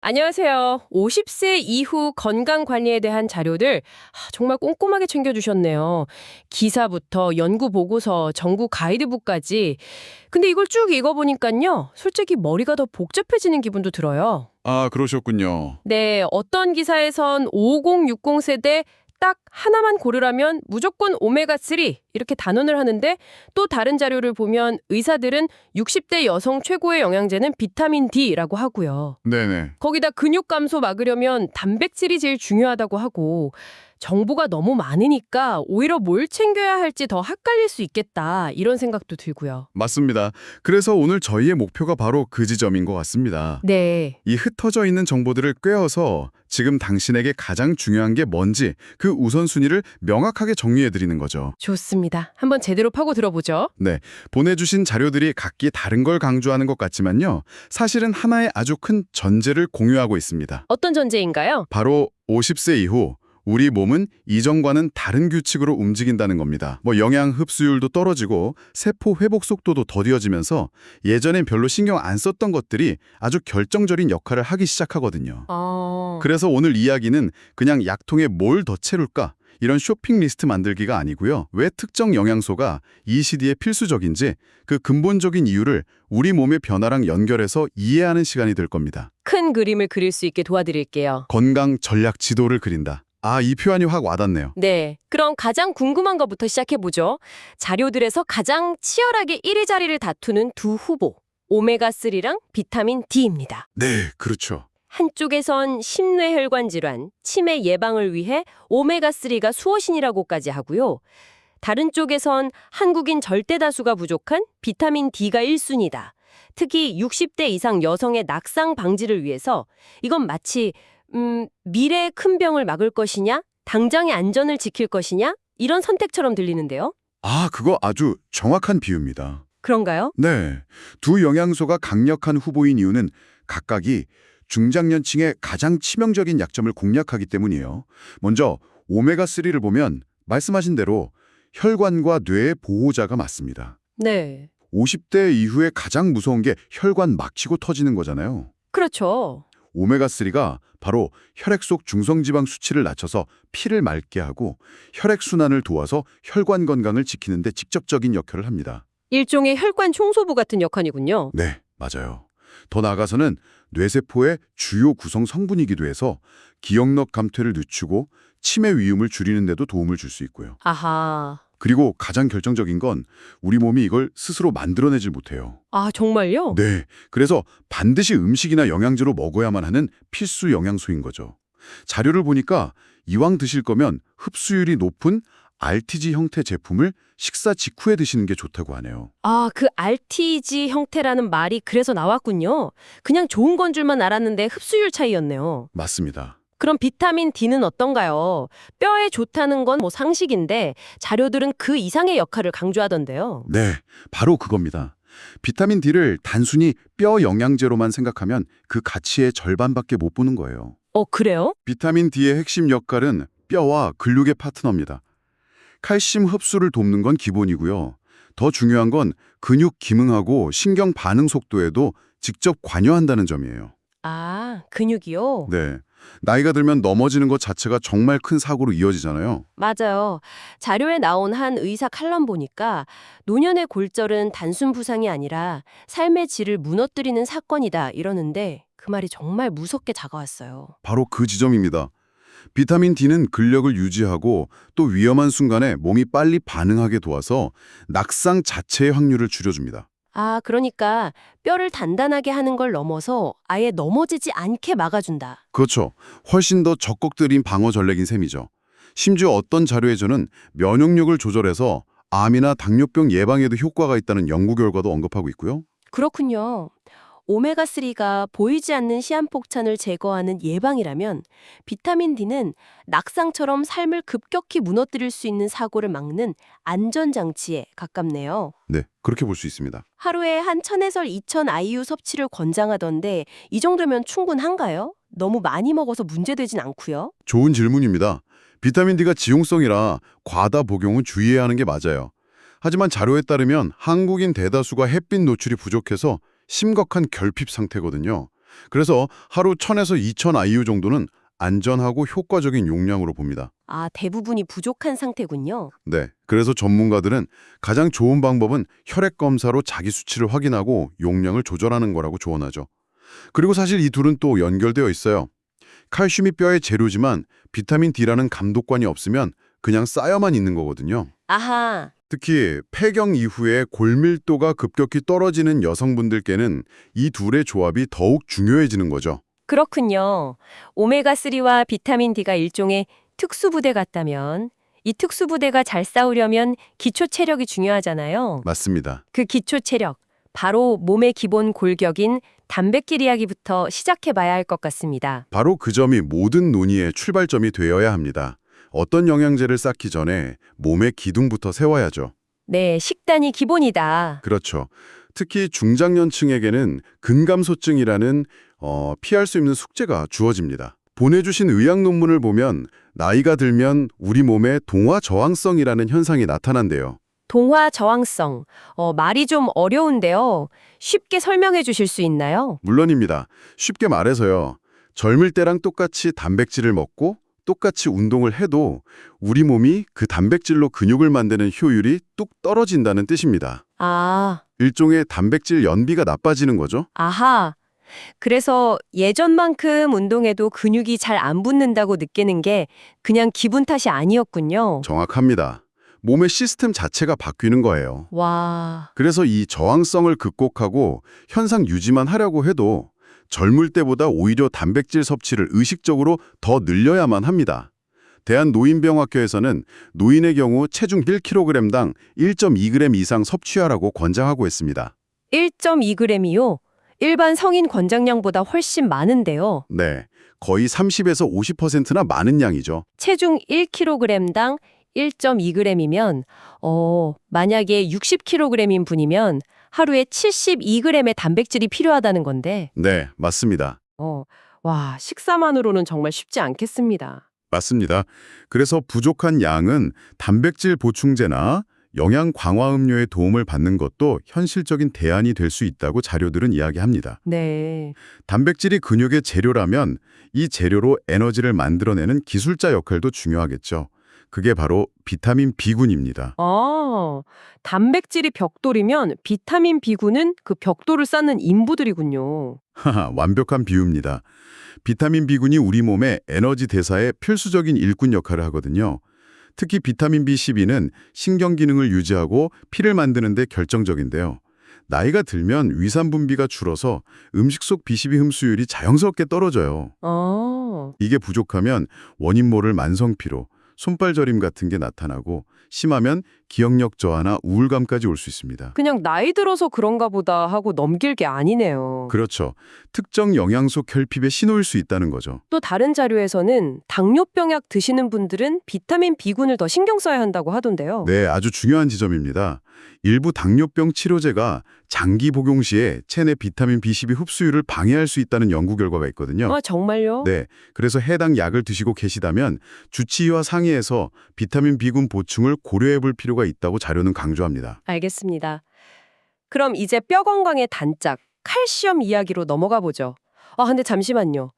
안녕하세요. 50세 이후 건강 관리에 대한 자료들 정말 꼼꼼하게 챙겨주셨네요. 기사부터 연구 보고서, 정부 가이드북까지. 근데 이걸 쭉 읽어보니까요. 솔직히 머리가 더 복잡해지는 기분도 들어요. 아, 그러셨군요. 네, 어떤 기사에선 5060 세대 딱 하나만 고르라면 무조건 오메가3 이렇게 단언을 하는데 또 다른 자료를 보면 의사들은 60대 여성 최고의 영양제는 비타민 D라고 하고요. 네네. 거기다 근육 감소 막으려면 단백질이 제일 중요하다고 하고 정보가 너무 많으니까 오히려 뭘 챙겨야 할지 더 헷갈릴 수 있겠다 이런 생각도 들고요. 맞습니다. 그래서 오늘 저희의 목표가 바로 그 지점인 것 같습니다. 네. 이 흩어져 있는 정보들을 꿰어서 지금 당신에게 가장 중요한 게 뭔지 그 우선순위를 명확하게 정리해드리는 거죠. 좋습니다. 한번 제대로 파고 들어보죠. 네, 보내주신 자료들이 각기 다른 걸 강조하는 것 같지만요. 사실은 하나의 아주 큰 전제를 공유하고 있습니다. 어떤 전제인가요? 바로 50세 이후 우리 몸은 이전과는 다른 규칙으로 움직인다는 겁니다. 영양 흡수율도 떨어지고 세포 회복 속도도 더뎌지면서 예전엔 별로 신경 안 썼던 것들이 아주 결정적인 역할을 하기 시작하거든요. 그래서 오늘 이야기는 그냥 약통에 뭘 더 채울까? 이런 쇼핑 리스트 만들기가 아니고요. 왜 특정 영양소가 이 시대에 필수적인지 그 근본적인 이유를 우리 몸의 변화랑 연결해서 이해하는 시간이 될 겁니다. 큰 그림을 그릴 수 있게 도와드릴게요. 건강 전략 지도를 그린다. 아, 이 표현이 확 와닿네요. 네, 그럼 가장 궁금한 것부터 시작해보죠. 자료들에서 가장 치열하게 1위 자리를 다투는 두 후보, 오메가3랑 비타민 D입니다. 네, 그렇죠. 한쪽에선 심뇌혈관 질환, 치매 예방을 위해 오메가3가 수호신이라고까지 하고요. 다른 쪽에선 한국인 절대 다수가 부족한 비타민 D가 1순위다. 특히 60대 이상 여성의 낙상 방지를 위해서 이건 마치 미래의 큰 병을 막을 것이냐, 당장의 안전을 지킬 것이냐 이런 선택처럼 들리는데요. 아, 그거 아주 정확한 비유입니다. 그런가요? 네, 두 영양소가 강력한 후보인 이유는 각각이 중장년층의 가장 치명적인 약점을 공략하기 때문이에요. 먼저 오메가3를 보면 말씀하신 대로 혈관과 뇌의 보호자가 맞습니다. 네. 50대 이후에 가장 무서운 게 혈관 막히고 터지는 거잖아요. 그렇죠. 오메가3가 바로 혈액 속 중성지방 수치를 낮춰서 피를 맑게 하고 혈액순환을 도와서 혈관 건강을 지키는 데 직접적인 역할을 합니다. 일종의 혈관 청소부 같은 역할이군요. 네, 맞아요. 더 나아가서는 뇌세포의 주요 구성 성분이기도 해서 기억력 감퇴를 늦추고 치매 위험을 줄이는 데도 도움을 줄 수 있고요. 아하. 그리고 가장 결정적인 건 우리 몸이 이걸 스스로 만들어내질 못해요. 아, 정말요? 네, 그래서 반드시 음식이나 영양제로 먹어야만 하는 필수 영양소인 거죠. 자료를 보니까 이왕 드실 거면 흡수율이 높은 RTG 형태 제품을 식사 직후에 드시는 게 좋다고 하네요. 아, 그 RTG 형태라는 말이 그래서 나왔군요. 그냥 좋은 건 줄만 알았는데 흡수율 차이였네요. 맞습니다. 그럼 비타민 D는 어떤가요? 뼈에 좋다는 건 상식인데 자료들은 그 이상의 역할을 강조하던데요. 네, 바로 그겁니다. 비타민 D를 단순히 뼈 영양제로만 생각하면 그 가치의 절반밖에 못 보는 거예요. 그래요? 비타민 D의 핵심 역할은 뼈와 근육의 파트너입니다. 칼슘 흡수를 돕는 건 기본이고요. 더 중요한 건 근육 기능하고 신경 반응 속도에도 직접 관여한다는 점이에요. 아, 근육이요? 네, 나이가 들면 넘어지는 것 자체가 정말 큰 사고로 이어지잖아요. 맞아요. 자료에 나온 한 의사 칼럼 보니까 노년의 골절은 단순 부상이 아니라 삶의 질을 무너뜨리는 사건이다 이러는데 그 말이 정말 무섭게 다가왔어요. 바로 그 지점입니다. 비타민 D는 근력을 유지하고 또 위험한 순간에 몸이 빨리 반응하게 도와서 낙상 자체의 확률을 줄여줍니다. 아, 그러니까 뼈를 단단하게 하는 걸 넘어서 아예 넘어지지 않게 막아준다. 그렇죠. 훨씬 더 적극 들인 방어 전략인 셈이죠. 심지어 어떤 자료에서는 면역력을 조절해서 암이나 당뇨병 예방에도 효과가 있다는 연구 결과도 언급하고 있고요. 그렇군요. 오메가3가 보이지 않는 시한폭탄을 제거하는 예방이라면 비타민 D는 낙상처럼 삶을 급격히 무너뜨릴 수 있는 사고를 막는 안전장치에 가깝네요. 네, 그렇게 볼 수 있습니다. 하루에 한 1000에서 2000 IU 섭취를 권장하던데 이 정도면 충분한가요? 너무 많이 먹어서 문제되진 않고요. 좋은 질문입니다. 비타민 D가 지용성이라 과다 복용은 주의해야 하는 게 맞아요. 하지만 자료에 따르면 한국인 대다수가 햇빛 노출이 부족해서 심각한 결핍 상태거든요. 그래서 하루 1000에서 2000 IU 정도는 안전하고 효과적인 용량으로 봅니다. 아, 대부분이 부족한 상태군요. 네, 그래서 전문가들은 가장 좋은 방법은 혈액 검사로 자기 수치를 확인하고 용량을 조절하는 거라고 조언하죠. 그리고 사실 이 둘은 또 연결되어 있어요. 칼슘이 뼈의 재료지만 비타민 D라는 감독관이 없으면 그냥 쌓여만 있는 거거든요. 아하, 특히 폐경 이후에 골밀도가 급격히 떨어지는 여성분들께는 이 둘의 조합이 더욱 중요해지는 거죠. 그렇군요. 오메가3와 비타민 D가 일종의 특수부대 같다면 이 특수부대가 잘 싸우려면 기초 체력이 중요하잖아요. 맞습니다. 그 기초 체력, 바로 몸의 기본 골격인 단백질 이야기부터 시작해 봐야 할 것 같습니다. 바로 그 점이 모든 논의의 출발점이 되어야 합니다. 어떤 영양제를 쌓기 전에 몸의 기둥부터 세워야죠. 네, 식단이 기본이다. 그렇죠. 특히 중장년층에게는 근감소증이라는 피할 수 없는 숙제가 주어집니다. 보내주신 의학 논문을 보면 나이가 들면 우리 몸에 동화 저항성이라는 현상이 나타난대요. 동화 저항성, 말이 좀 어려운데요. 쉽게 설명해 주실 수 있나요? 물론입니다. 쉽게 말해서요. 젊을 때랑 똑같이 단백질을 먹고 똑같이 운동을 해도 우리 몸이 그 단백질로 근육을 만드는 효율이 뚝 떨어진다는 뜻입니다. 아, 일종의 단백질 연비가 나빠지는 거죠. 아하. 그래서 예전만큼 운동해도 근육이 잘 안 붙는다고 느끼는 게 그냥 기분 탓이 아니었군요. 정확합니다. 몸의 시스템 자체가 바뀌는 거예요. 와, 그래서 이 저항성을 극복하고 현상 유지만 하려고 해도 젊을 때보다 오히려 단백질 섭취를 의식적으로 더 늘려야만 합니다. 대한노인병학교에서는 노인의 경우 체중 1kg당 1.2g 이상 섭취하라고 권장하고 있습니다. 1.2g이요? 일반 성인 권장량보다 훨씬 많은데요. 네, 거의 30에서 50%나 많은 양이죠. 체중 1kg당 1.2g이면 만약에 60kg인 분이면 하루에 72g의 단백질이 필요하다는 건데 네, 맞습니다. 와, 식사만으로는 정말 쉽지 않겠습니다. 맞습니다. 그래서 부족한 양은 단백질 보충제나 영양 강화 음료의 도움을 받는 것도 현실적인 대안이 될 수 있다고 자료들은 이야기합니다. 네. 단백질이 근육의 재료라면 이 재료로 에너지를 만들어내는 기술자 역할도 중요하겠죠. 그게 바로 비타민 B군입니다. 단백질이 벽돌이면 비타민 B군은 그 벽돌을 쌓는 인부들이군요. 하하, 완벽한 비유입니다. 비타민 B군이 우리 몸의 에너지 대사에 필수적인 일꾼 역할을 하거든요. 특히 비타민 B12는 신경 기능을 유지하고 피를 만드는 데 결정적인데요. 나이가 들면 위산 분비가 줄어서 음식 속 B12 흡수율이 자연스럽게 떨어져요. 이게 부족하면 원인 모를 만성피로, 손발 저림 같은 게 나타나고 심하면 기억력 저하나 우울감까지 올 수 있습니다. 그냥 나이 들어서 그런가 보다 하고 넘길 게 아니네요. 그렇죠. 특정 영양소 결핍의 신호일 수 있다는 거죠. 또 다른 자료에서는 당뇨병약 드시는 분들은 비타민 B군을 더 신경 써야 한다고 하던데요. 네, 아주 중요한 지점입니다. 일부 당뇨병 치료제가 장기 복용 시에 체내 비타민 B12 흡수율을 방해할 수 있다는 연구 결과가 있거든요. 아, 정말요? 네, 그래서 해당 약을 드시고 계시다면 주치의와 상의해서 비타민 B군 보충을 고려해 볼 필요가 있다고 자료는 강조합니다. 알겠습니다. 그럼 이제 뼈 건강의 단짝, 칼슘 이야기로 넘어가 보죠. 근데 잠시만요.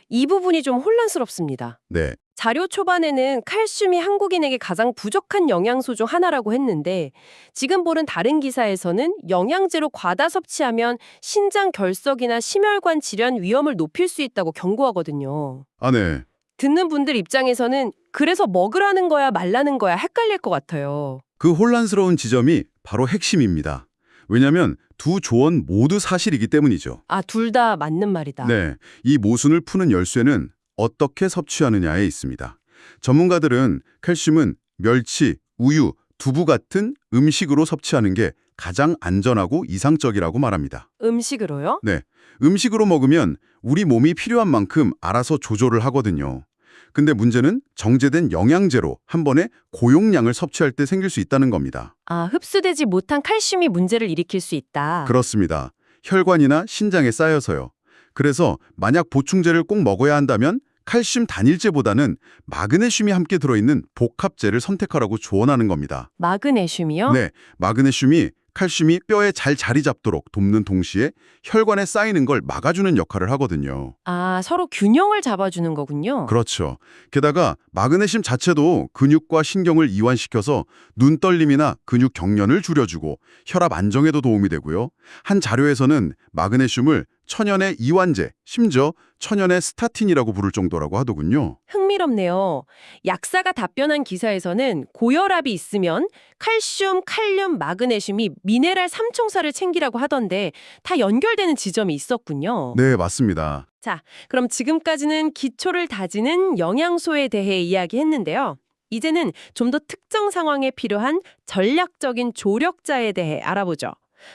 이 부분이 좀 혼란스럽습니다. 네, 자료 초반에는 칼슘이 한국인에게 가장 부족한 영양소 중 하나라고 했는데 지금 보는 다른 기사에서는 영양제로 과다 섭취하면 신장 결석이나 심혈관 질환 위험을 높일 수 있다고 경고하거든요. 네. 듣는 분들 입장에서는 그래서 먹으라는 거야 말라는 거야 헷갈릴 것 같아요. 그 혼란스러운 지점이 바로 핵심입니다. 왜냐하면 두 조언 모두 사실이기 때문이죠. 둘 다 맞는 말이다. 네, 이 모순을 푸는 열쇠는 어떻게 섭취하느냐에 있습니다. 전문가들은 칼슘은 멸치, 우유, 두부 같은 음식으로 섭취하는 게 가장 안전하고 이상적이라고 말합니다. 음식으로요? 네, 음식으로 먹으면 우리 몸이 필요한 만큼 알아서 조절을 하거든요. 근데 문제는 정제된 영양제로 한 번에 고용량을 섭취할 때 생길 수 있다는 겁니다. 흡수되지 못한 칼슘이 문제를 일으킬 수 있다. 그렇습니다. 혈관이나 신장에 쌓여서요. 그래서 만약 보충제를 꼭 먹어야 한다면 칼슘 단일제보다는 마그네슘이 함께 들어있는 복합제를 선택하라고 조언하는 겁니다. 마그네슘이요? 네, 마그네슘이 칼슘이 뼈에 잘 자리 잡도록 돕는 동시에 혈관에 쌓이는 걸 막아주는 역할을 하거든요. 아, 서로 균형을 잡아주는 거군요. 그렇죠. 게다가 마그네슘 자체도 근육과 신경을 이완시켜서 눈떨림이나 근육 경련을 줄여주고 혈압 안정에도 도움이 되고요. 한 자료에서는 마그네슘을 천연의 이완제, 심지어 천연의 스타틴이라고 부를 정도라고 하더군요. 흥미롭네요. 약사가 답변한 기사에서는 고혈압이 있으면 칼슘, 칼륨, 마그네슘이 미네랄 삼총사를 챙기라고 하던데 다 연결되는 지점이 있었군요. 네, 맞습니다. 자, 그럼 지금까지는 기초를 다지는 영양소에 대해 이야기했는데요. 이제는 좀 더 특정 상황에 필요한 전략적인 조력자에 대해 알아보죠.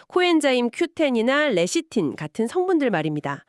코엔자임 Q10이나 레시틴 같은 성분들 말입니다.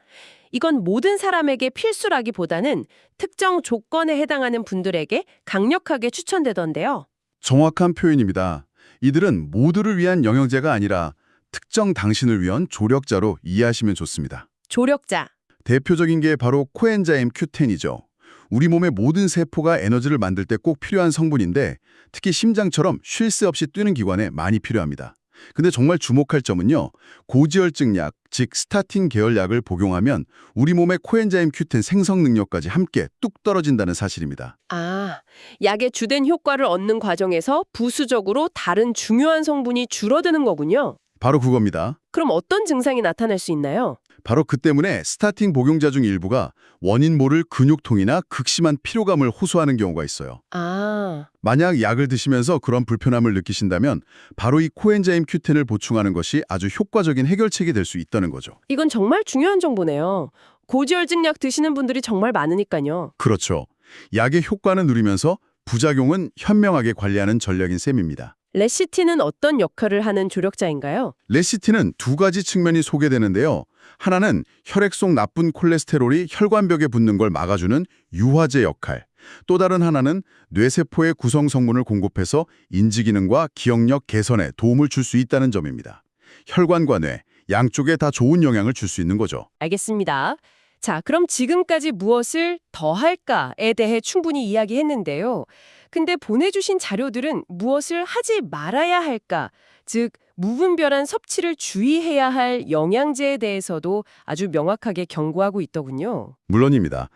이건 모든 사람에게 필수라기보다는 특정 조건에 해당하는 분들에게 강력하게 추천되던데요. 정확한 표현입니다. 이들은 모두를 위한 영양제가 아니라 특정 당신을 위한 조력자로 이해하시면 좋습니다. 조력자. 대표적인 게 바로 코엔자임 Q10이죠. 우리 몸의 모든 세포가 에너지를 만들 때 꼭 필요한 성분인데 특히 심장처럼 쉴 새 없이 뛰는 기관에 많이 필요합니다. 근데 정말 주목할 점은요. 고지혈증 약, 즉 스타틴 계열 약을 복용하면 우리 몸의 코엔자임 Q10 생성 능력까지 함께 뚝 떨어진다는 사실입니다. 아, 약의 주된 효과를 얻는 과정에서 부수적으로 다른 중요한 성분이 줄어드는 거군요. 바로 그겁니다. 그럼 어떤 증상이 나타날 수 있나요? 바로 그 때문에 스타틴 복용자 중 일부가 원인 모를 근육통이나 극심한 피로감을 호소하는 경우가 있어요. 아, 만약 약을 드시면서 그런 불편함을 느끼신다면 바로 이 코엔자임 Q10을 보충하는 것이 아주 효과적인 해결책이 될 수 있다는 거죠. 이건 정말 중요한 정보네요. 고지혈증 약 드시는 분들이 정말 많으니까요. 그렇죠. 약의 효과는 누리면서 부작용은 현명하게 관리하는 전략인 셈입니다. 레시틴은 어떤 역할을 하는 조력자인가요? 레시틴은 두 가지 측면이 소개되는데요. 하나는 혈액 속 나쁜 콜레스테롤이 혈관벽에 붙는 걸 막아주는 유화제 역할. 또 다른 하나는 뇌세포의 구성 성분을 공급해서 인지 기능과 기억력 개선에 도움을 줄 수 있다는 점입니다. 혈관과 뇌, 양쪽에 다 좋은 영향을 줄 수 있는 거죠. 알겠습니다. 자, 그럼 지금까지 무엇을 더 할까에 대해 충분히 이야기했는데요. 근데 보내주신 자료들은 무엇을 하지 말아야 할까? 즉, 무분별한 섭취를 주의해야 할 영양제에 대해서도 아주 명확하게 경고하고 있더군요. 물론입니다.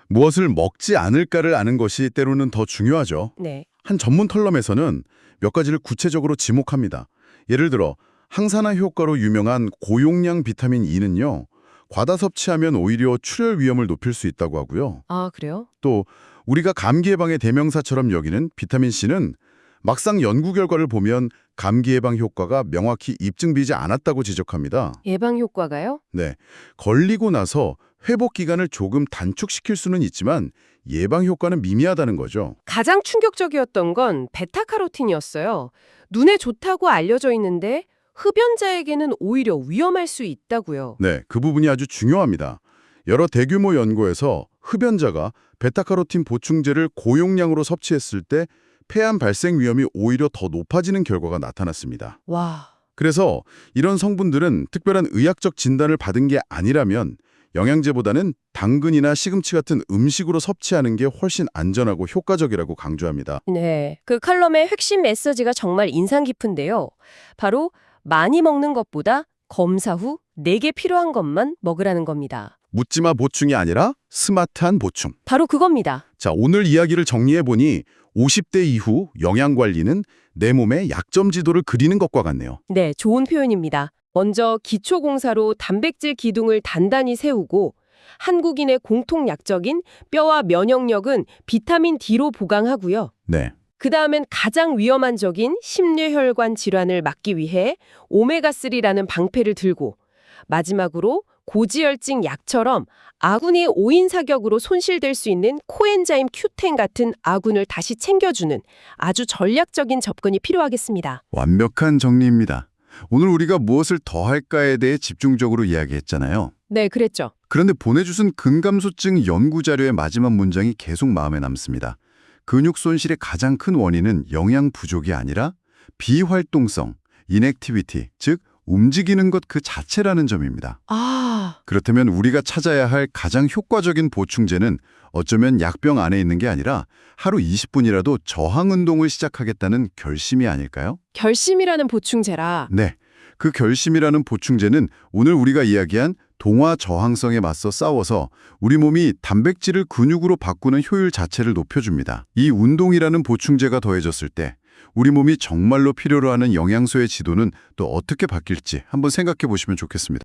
무엇을 먹지 않을까를 아는 것이 때로는 더 중요하죠. 네. 한 전문 털럼에서는 몇 가지를 구체적으로 지목합니다. 예를 들어 항산화 효과로 유명한 고용량 비타민 E는요. 과다 섭취하면 오히려 출혈 위험을 높일 수 있다고 하고요. 아, 그래요? 또 우리가 감기 예방의 대명사처럼 여기는 비타민 C는 막상 연구 결과를 보면 감기 예방 효과가 명확히 입증되지 않았다고 지적합니다. 예방 효과가요? 네, 걸리고 나서 회복 기간을 조금 단축시킬 수는 있지만 예방 효과는 미미하다는 거죠. 가장 충격적이었던 건 베타카로틴이었어요. 눈에 좋다고 알려져 있는데 흡연자에게는 오히려 위험할 수 있다고요. 네, 그 부분이 아주 중요합니다. 여러 대규모 연구에서 흡연자가 베타카로틴 보충제를 고용량으로 섭취했을 때 폐암 발생 위험이 오히려 더 높아지는 결과가 나타났습니다. 와, 그래서 이런 성분들은 특별한 의학적 진단을 받은 게 아니라면 영양제보다는 당근이나 시금치 같은 음식으로 섭취하는 게 훨씬 안전하고 효과적이라고 강조합니다. 네. 그 칼럼의 핵심 메시지가 정말 인상 깊은데요. 바로 많이 먹는 것보다 검사 후 내게 필요한 것만 먹으라는 겁니다. 묻지마 보충이 아니라 스마트한 보충. 바로 그겁니다. 자, 오늘 이야기를 정리해보니 50대 이후 영양관리는 내 몸의 약점 지도를 그리는 것과 같네요. 네, 좋은 표현입니다. 먼저 기초공사로 단백질 기둥을 단단히 세우고 한국인의 공통 약적인 뼈와 면역력은 비타민 D로 보강하고요. 네. 그 다음엔 가장 위험한 적인 심뇌혈관 질환을 막기 위해 오메가3라는 방패를 들고 마지막으로 고지혈증 약처럼 아군이 5인 사격으로 손실될 수 있는 코엔자임 Q10 같은 아군을 다시 챙겨주는 아주 전략적인 접근이 필요하겠습니다. 완벽한 정리입니다. 오늘 우리가 무엇을 더 할까에 대해 집중적으로 이야기했잖아요. 네, 그랬죠. 그런데 보내주신 근감소증 연구자료의 마지막 문장이 계속 마음에 남습니다. 근육 손실의 가장 큰 원인은 영양 부족이 아니라 비활동성, inactivity, 즉 움직이는 것 그 자체라는 점입니다. 아, 그렇다면 우리가 찾아야 할 가장 효과적인 보충제는 어쩌면 약병 안에 있는 게 아니라 하루 20분이라도 저항 운동을 시작하겠다는 결심이 아닐까요? 결심이라는 보충제라. 네, 그 결심이라는 보충제는 오늘 우리가 이야기한 동화 저항성에 맞서 싸워서 우리 몸이 단백질을 근육으로 바꾸는 효율 자체를 높여줍니다. 이 운동이라는 보충제가 더해졌을 때 우리 몸이 정말로 필요로 하는 영양소의 지도는 또 어떻게 바뀔지 한번 생각해 보시면 좋겠습니다.